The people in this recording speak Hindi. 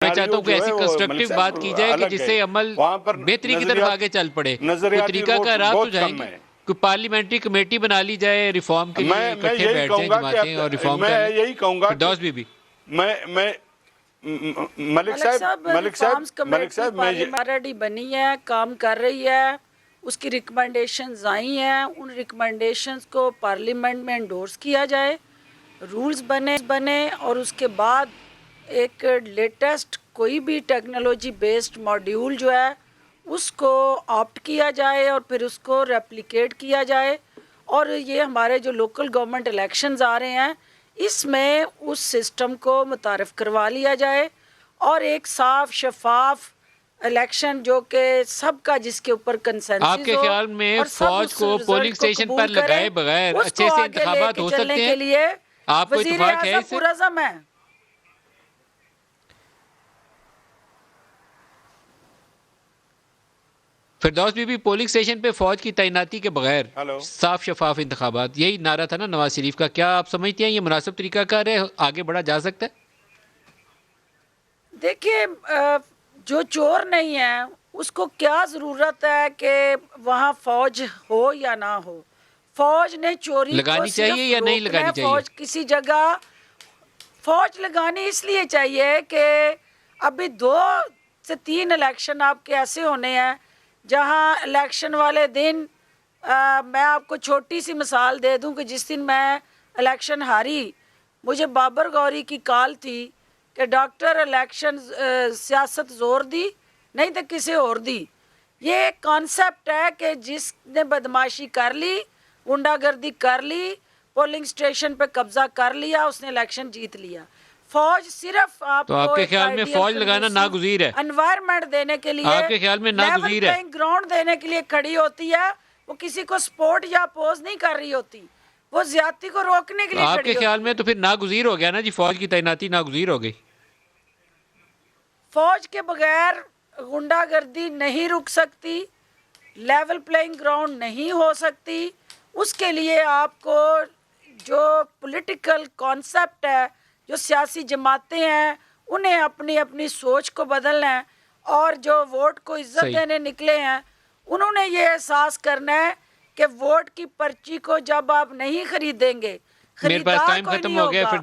मैं चाहता हूँ कि ऐसी कंस्ट्रक्टिव बात की जाए कि जिससे अमल बेहतरी की तरफ आगे चल पड़े। कोई तरीकाकार आप सुझाएंगे? कोई पार्लियामेंट्री कमेटी बना ली जाए रिफॉर्म के लिए, इकट्ठे बैठ जाएं जमातें और रिफॉर्म कर लें। यही कहूंगा फिरदौस बीबी, मैं मलिक साहब ऑलरेडी बनी है, काम कर रही है, उसकी रिकमेंडेशंस आई हैं, उन रिकमेंडेशंस को पार्लियामेंट में एंडोर्स किया जाए, रूल्स बने और उसके बाद एक लेटेस्ट कोई भी टेक्नोलॉजी बेस्ड मॉड्यूल जो है उसको ऑप्ट किया जाए और फिर उसको रेप्लिकेट किया जाए। और ये हमारे जो लोकल गवर्नमेंट इलेक्शंस आ रहे हैं इसमें उस सिस्टम को मुतारफ़ करवा लिया जाए और एक साफ शफाफ इलेक्शन जो कि सबका जिसके ऊपर कंसेंसस हो। आपके ख्याल में फौज को पोलिंग स्टेशन पर लगाए बगैर अच्छे से इंतखाबात हो सकते हैं? लिए आपको इत्तेफाक है इससे? पुरज़म है। फिरदौस बीबी, पोलिंग स्टेशन पे फौज की तैनाती के बगैर साफ शफाफ इंतखाबात, यही नारा था ना नवाज शरीफ का। क्या आप समझते हैं ये मुनासिब तरीकाकार है, आगे बढ़ा जा सकता है? देखिए, जो चोर नहीं है उसको क्या ज़रूरत है कि वहाँ फौज हो या ना हो। फौज ने चोरी लगानी चाहिए या नहीं लगानी चाहिए? फौज किसी जगह फौज लगानी इसलिए चाहिए कि अभी 2 से 3 इलेक्शन आपके ऐसे होने हैं जहाँ इलेक्शन वाले दिन मैं आपको छोटी सी मिसाल दे दूं कि जिस दिन मैं इलेक्शन हारी मुझे बाबर गौरी की कॉल थी कि डॉक्टर इलेक्शन सियासत जोर दी नहीं तो किसी और दी। ये कॉन्सेप्ट है कि जिसने बदमाशी कर ली, गुंडागर्दी कर ली, पोलिंग स्टेशन पे कब्जा कर लिया, उसने इलेक्शन जीत लिया। फौज सिर्फ आपको, तो आपके ख्याल में फौज लगाना नागुज़ीर है? एनवायरनमेंट देने के लिए, आपके ख्याल में नागुज़ीर है? ग्राउंड देने के लिए खड़ी होती है। वो किसी को सपोर्ट या अपोज नहीं कर रही होती, वो ज्यादती को रोकने के लिए आपके ख्याल में तो फिर नागुज़ीर हो गया ना जी, फौज की तैनाती नागुज़ीर हो गई। फौज के बगैर गुंडागर्दी नहीं रुक सकती, लेवल प्लेइंग ग्राउंड नहीं हो सकती। उसके लिए आपको जो पॉलिटिकल कॉन्सेप्ट है, जो सियासी जमातें हैं, उन्हें अपनी अपनी सोच को बदलना है और जो वोट को इज्जत देने निकले हैं उन्होंने ये एहसास करना है कि वोट की पर्ची को जब आप नहीं खरीदेंगे, मेरे पास टाइम खत्म हो गया। फिर